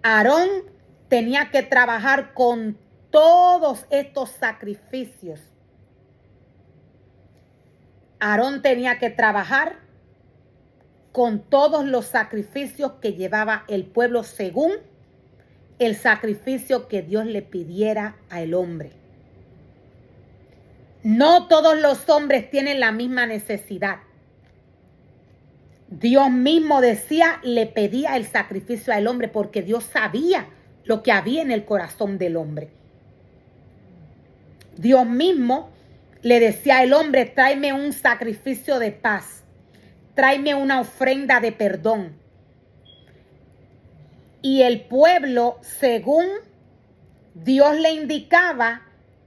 Aarón tenía que trabajar con todos estos sacrificios. Aarón tenía que trabajar con todos los sacrificios que llevaba el pueblo según el sacrificio que Dios le pidiera al hombre. No todos los hombres tienen la misma necesidad. Dios mismo decía, le pedía el sacrificio al hombre porque Dios sabía lo que había en el corazón del hombre. Dios mismo le decía al hombre, tráeme un sacrificio de paz, tráeme una ofrenda de perdón. Y el pueblo, según Dios le indicaba,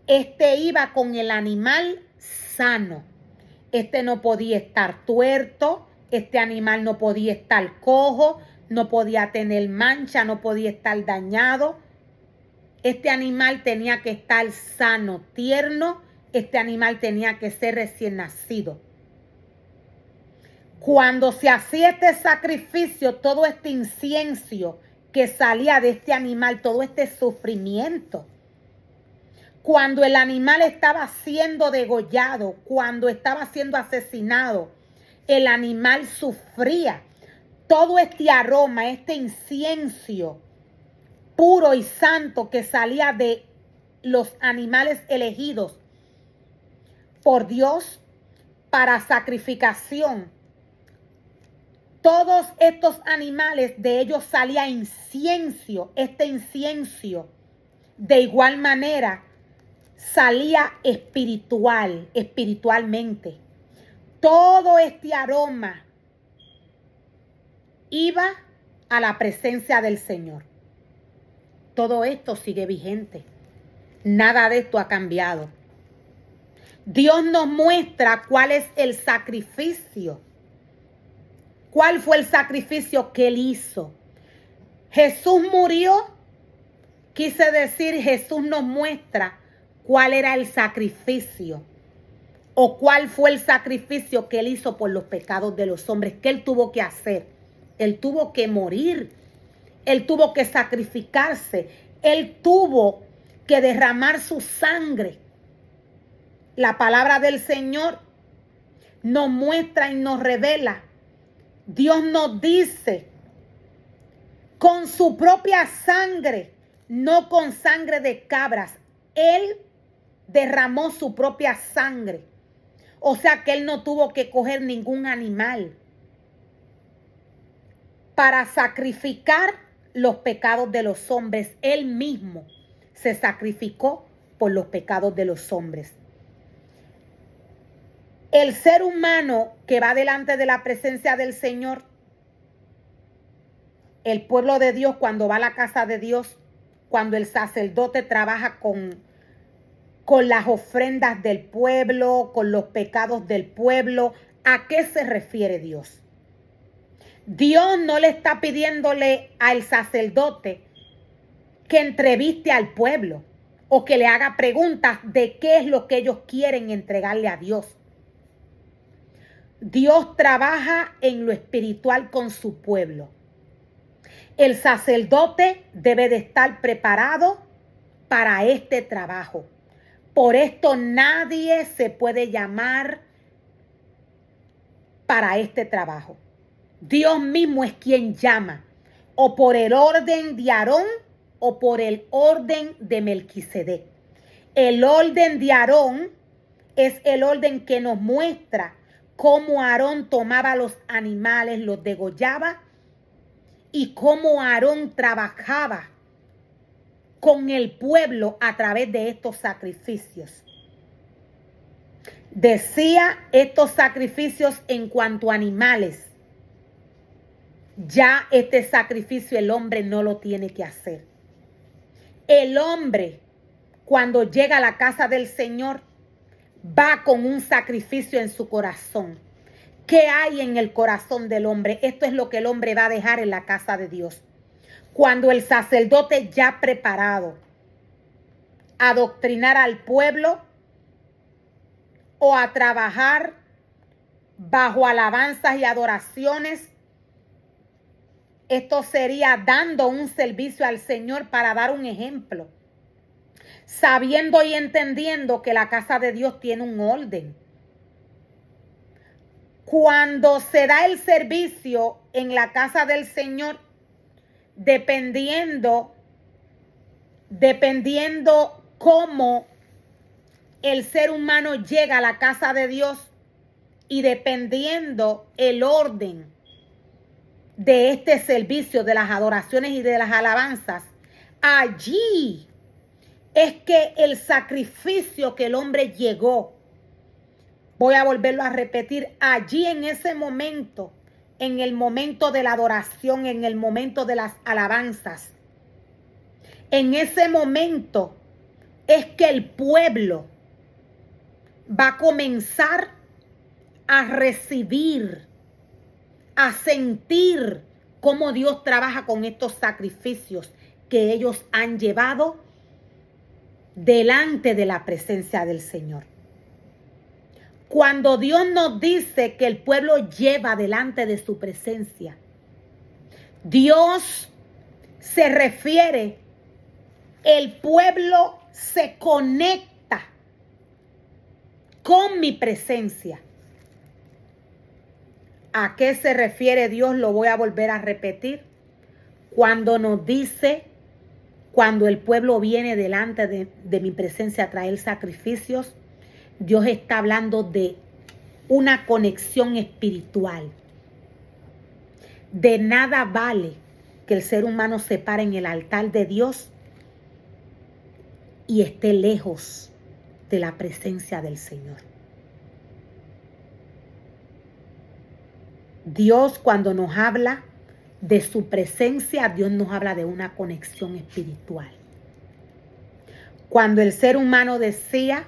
iba con el animal sano. No podía estar tuerto, animal no podía estar cojo, no podía tener mancha, no podía estar dañado. Animal tenía que estar sano, tierno. Animal tenía que ser recién nacido. Cuando se hacía este sacrificio, todo este incienso que salía de este animal, todo este sufrimiento, cuando el animal estaba siendo degollado, cuando estaba siendo asesinado, el animal sufría. Todo este aroma, este incienso puro y santo que salía de los animales elegidos por Dios para sacrificación, todos estos animales, de ellos salía incienso. Este incienso, de igual manera, salía espiritualmente. Todo este aroma iba a la presencia del Señor. Todo esto sigue vigente. Nada de esto ha cambiado. Dios nos muestra cuál es el sacrificio. ¿Cuál fue el sacrificio que Él hizo? Jesús murió. Quise decir, Jesús nos muestra cuál era el sacrificio. O cuál fue el sacrificio que Él hizo por los pecados de los hombres. ¿Qué Él tuvo que hacer? Él tuvo que morir. Él tuvo que sacrificarse. Él tuvo que derramar su sangre. La palabra del Señor nos muestra y nos revela. Dios nos dice, con su propia sangre, no con sangre de cabras. Él derramó su propia sangre. O sea que Él no tuvo que coger ningún animal para sacrificar los pecados de los hombres. Él mismo se sacrificó por los pecados de los hombres. El ser humano que va delante de la presencia del Señor, el pueblo de Dios, cuando va a la casa de Dios, cuando el sacerdote trabaja con las ofrendas del pueblo, con los pecados del pueblo, ¿a qué se refiere Dios? Dios no le está pidiéndole al sacerdote que entreviste al pueblo o que le haga preguntas de qué es lo que ellos quieren entregarle a Dios. Dios trabaja en lo espiritual con su pueblo. El sacerdote debe de estar preparado para este trabajo. Por esto nadie se puede llamar para este trabajo. Dios mismo es quien llama, o por el orden de Aarón o por el orden de Melquisedec. El orden de Aarón es el orden que nos muestra cómo Aarón tomaba los animales, los degollaba, y cómo Aarón trabajaba con el pueblo a través de estos sacrificios. Decía estos sacrificios en cuanto a animales. Ya este sacrificio el hombre no lo tiene que hacer. El hombre, cuando llega a la casa del Señor, va con un sacrificio en su corazón. ¿Qué hay en el corazón del hombre? Esto es lo que el hombre va a dejar en la casa de Dios. Cuando el sacerdote ya preparado a adoctrinar al pueblo o a trabajar bajo alabanzas y adoraciones Esto sería dando un servicio al Señor para dar un ejemplo, sabiendo y entendiendo que la casa de Dios tiene un orden. Cuando se da el servicio en la casa del Señor, dependiendo cómo el ser humano llega a la casa de Dios y dependiendo el orden de este servicio, de las adoraciones y de las alabanzas, allí es que el sacrificio que el hombre llegó, voy a volverlo a repetir, allí en ese momento, en el momento de la adoración, en el momento de las alabanzas, en ese momento es que el pueblo va a comenzar a recibir, a sentir cómo Dios trabaja con estos sacrificios que ellos han llevado delante de la presencia del Señor. Cuando Dios nos dice que el pueblo lleva delante de su presencia, Dios se refiere, el pueblo se conecta con mi presencia. ¿A qué se refiere Dios? Lo voy a volver a repetir. Cuando nos dice, cuando el pueblo viene delante de mi presencia a traer sacrificios, Dios está hablando de una conexión espiritual. De nada vale que el ser humano se pare en el altar de Dios y esté lejos de la presencia del Señor. Dios, cuando nos habla de su presencia, Dios nos habla de una conexión espiritual. Cuando el ser humano desea,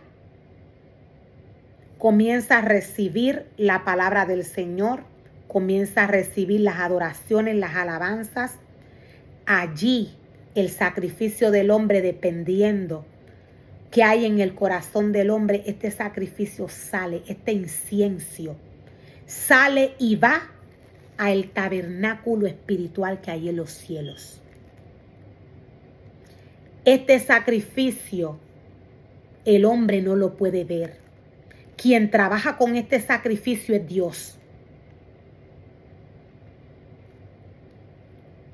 comienza a recibir la palabra del Señor, comienza a recibir las adoraciones, las alabanzas, allí el sacrificio del hombre, dependiendo que hay en el corazón del hombre, este sacrificio sale, este incienso sale y va al tabernáculo espiritual que hay en los cielos. Este sacrificio el hombre no lo puede ver. Quien trabaja con este sacrificio es Dios.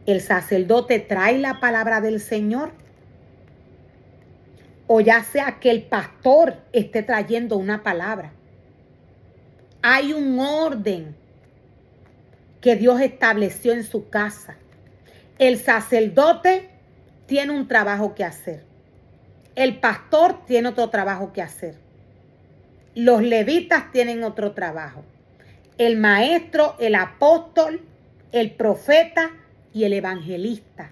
El sacerdote trae la palabra del Señor, o ya sea que el pastor esté trayendo una palabra. Hay un orden que Dios estableció en su casa. El sacerdote tiene un trabajo que hacer. El pastor tiene otro trabajo que hacer. Los levitas tienen otro trabajo. El maestro, el apóstol, el profeta y el evangelista.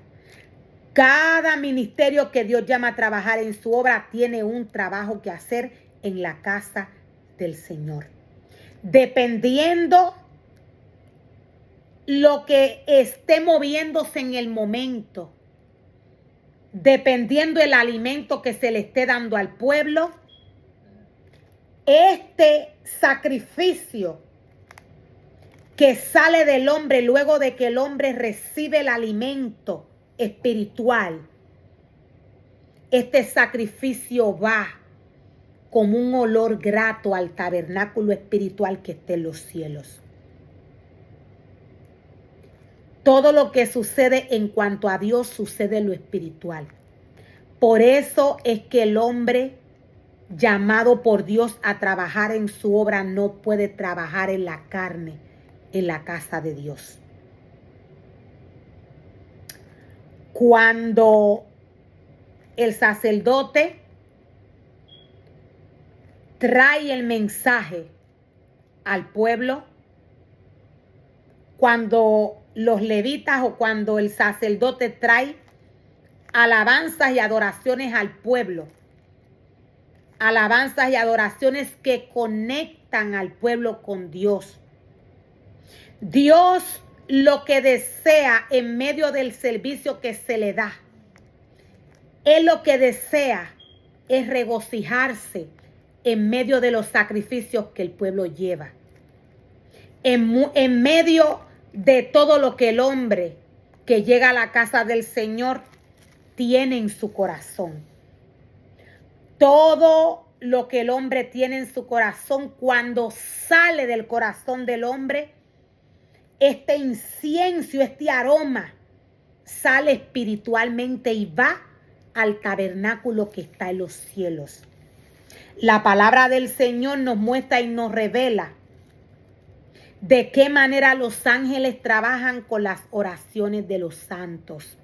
Cada ministerio que Dios llama a trabajar en su obra tiene un trabajo que hacer en la casa del Señor. Dependiendo lo que esté moviéndose en el momento, dependiendo el alimento que se le esté dando al pueblo, este sacrificio que sale del hombre luego de que el hombre recibe el alimento espiritual, este sacrificio va como un olor grato al tabernáculo espiritual que está en los cielos. Todo lo que sucede en cuanto a Dios sucede en lo espiritual. Por eso es que el hombre llamado por Dios a trabajar en su obra no puede trabajar en la carne, en la casa de Dios. Cuando el sacerdote trae el mensaje al pueblo, cuando los levitas o cuando el sacerdote trae alabanzas y adoraciones al pueblo, alabanzas y adoraciones que conectan al pueblo con Dios. Dios lo que desea en medio del servicio que se le da, Él lo que desea es regocijarse en medio de los sacrificios que el pueblo lleva. En medio de todo lo que el hombre que llega a la casa del Señor tiene en su corazón. Todo lo que el hombre tiene en su corazón, cuando sale del corazón del hombre, este incienso, este aroma, sale espiritualmente y va al tabernáculo que está en los cielos. La palabra del Señor nos muestra y nos revela de qué manera los ángeles trabajan con las oraciones de los santos.